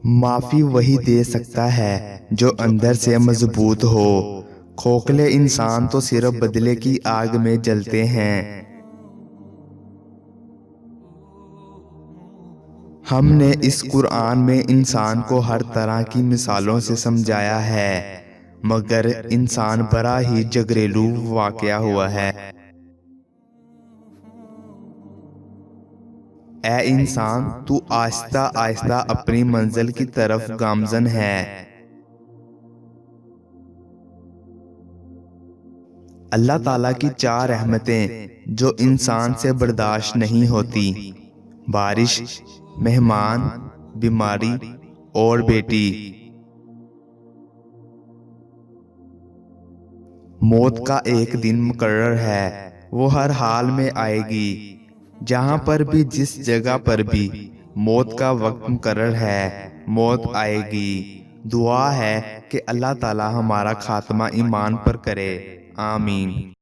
معافی وہی دے سکتا ہے جو اندر سے مضبوط ہو۔ کھوکھلے انسان تو صرف بدلے کی آگ میں جلتے ہیں۔ ہم نے اس قرآن میں انسان کو ہر طرح کی مثالوں سے سمجھایا ہے، مگر انسان بڑا ہی جھگڑیلو واقع ہوا ہے۔ اے انسان، تو آہستہ آہستہ اپنی منزل کی طرف گامزن ہے۔ اللہ تعالیٰ کی 4 رحمتیں جو انسان سے برداشت نہیں ہوتی: بارش، مہمان، بیماری اور بیٹی۔ موت کا ایک دن مقرر ہے، وہ ہر حال میں آئے گی۔ جہاں پر بھی، جس جگہ پر بھی موت کا وقت مقرر ہے، موت آئے گی۔ دعا ہے کہ اللہ تعالی ہمارا خاتمہ ایمان پر کرے۔ آمین۔